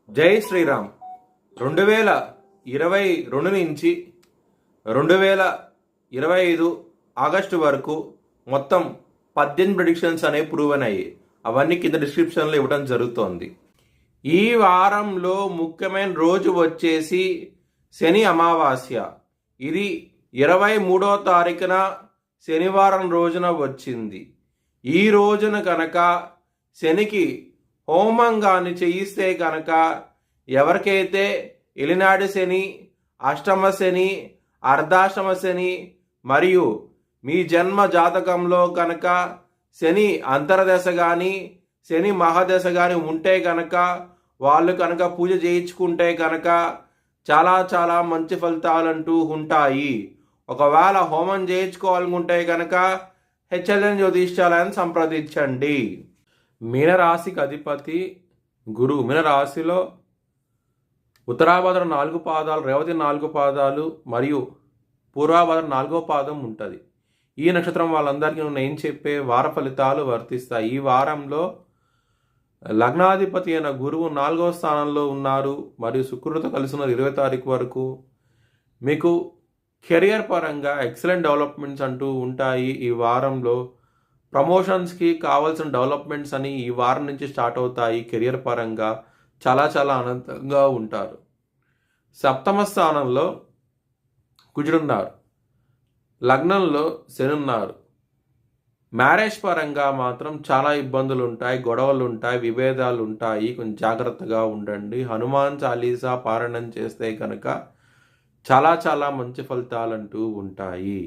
జై శ్రీరామ్. 2022 నుంచి 2025 ఆగస్టు వరకు మొత్తం 18 ప్రిడిక్షన్స్ అనేవి ప్రూవ్ అయ్యాయి. అవన్నీ కింద డిస్క్రిప్షన్లో ఇవ్వడం జరుగుతోంది. ఈ వారంలో ముఖ్యమైన రోజు వచ్చేసి శని అమావాస్య. ఇది 23వ తారీఖున శనివారం రోజున వచ్చింది. ఈ రోజున కనుక శనికి హోమం కానీ చేయిస్తే కనుక ఎవరికైతే ఎలినాడు శని, అష్టమ శని, అర్ధాష్టమ శని మరియు మీ జన్మ జాతకంలో కనుక శని అంతర్దశ కానీ శని మహాదశ కానీ ఉంటే కనుక వాళ్ళు కనుక పూజ చేయించుకుంటే కనుక చాలా చాలా మంచి ఫలితాలంటూ ఉంటాయి. ఒకవేళ హోమం చేయించుకోవాలనుకుంటే కనుక హెచ్ఎల్ఎన్ జ్యోతిష్యాలయాన్ని సంప్రదించండి. మీనరాశికి అధిపతి గురువు. మీనరాశిలో ఉత్తరాభద్ర 4 పాదాలు, రేవతి 4 పాదాలు మరియు పూర్వాభద్ర 4వ పాదం ఉంటుంది. ఈ నక్షత్రం వాళ్ళందరికీ నేను చెప్పే వార ఫలితాలు వర్తిస్తాయి. ఈ వారంలో లగ్నాధిపతి అయిన గురువు 4వ స్థానంలో ఉన్నారు మరియు శుక్రుడితో కలిసి ఉన్నారు 20 తారీఖు వరకు. మీకు కెరియర్ పరంగా ఎక్సలెంట్ డెవలప్మెంట్స్ అంటూ ఉంటాయి. ఈ వారంలో ప్రమోషన్స్కి కావాల్సిన డెవలప్మెంట్స్ అని ఈ వారం నుంచి స్టార్ట్ అవుతాయి. కెరియర్ పరంగా చాలా చాలా ఆనందంగా ఉంటారు. 7వ స్థానంలో కుజుడున్నారు, లగ్నంలో శని ఉన్నారు. మ్యారేజ్ పరంగా మాత్రం చాలా ఇబ్బందులు ఉంటాయి, గొడవలు ఉంటాయి, విభేదాలు ఉంటాయి. కొంచెం జాగ్రత్తగా ఉండండి. హనుమాన్ చాలీసా పారాయణం చేస్తే కనుక చాలా చాలా మంచి ఫలితాలంటూ ఉంటాయి.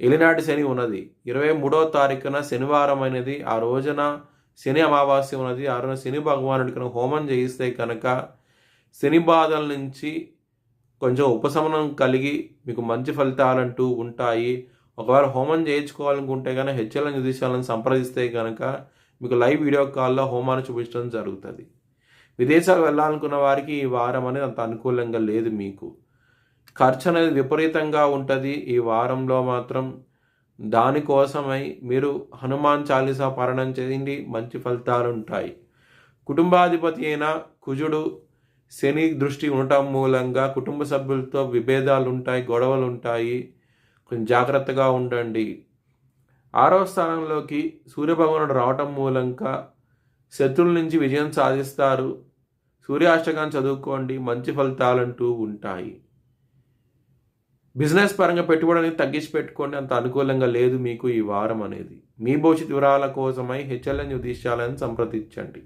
ఎలినాటి శని ఉన్నది 23వ తారీఖున శనివారం అనేది. ఆ రోజున శని అమావాస్య ఉన్నది. ఆ రోజున శని భగవానుడికి హోమం చేయిస్తే కనుక శని బాధల నుంచి కొంచెం ఉపశమనం కలిగి మీకు మంచి ఫలితాలంటూ ఉంటాయి. ఒకవేళ హోమం చేయించుకోవాలనుకుంటే కనుక హెచ్ఎల్ఎన్ జ్యోతిష్యాలను సంప్రదిస్తే కనుక మీకు లైవ్ వీడియో కాల్లో హోమాన్ని చూపించడం జరుగుతుంది. విదేశాలు వెళ్ళాలనుకున్న వారికి ఈ వారం అనేది అంత అనుకూలంగా లేదు. మీకు ఖర్చు అనేది విపరీతంగా ఉంటుంది ఈ వారంలో మాత్రం. దానికోసమై మీరు హనుమాన్ చాలీసా పారాయణం చేయండి, మంచి ఫలితాలు ఉంటాయి. కుటుంబాధిపతి అయిన కుజుడు శని దృష్టి ఉండటం మూలంగా కుటుంబ సభ్యులతో విభేదాలు ఉంటాయి, గొడవలు ఉంటాయి. కొంచెం జాగ్రత్తగా ఉండండి. 6వ స్థానంలోకి సూర్యభగవానుడు రావటం మూలంగా శత్రువుల నుంచి విజయం సాధిస్తారు. సూర్యాష్టకాన్ని చదువుకోండి, మంచి ఫలితాలంటూ ఉంటాయి. బిజినెస్ పరంగా పెట్టుబడి అనేది తగ్గించి పెట్టుకోండి, అంత అనుకూలంగా లేదు మీకు ఈ వారం అనేది. మీ భవిష్యత్ వివరాల కోసమై హెచ్ఎల్ఎన్ జ్యోతిష్యాలను సంప్రదించండి.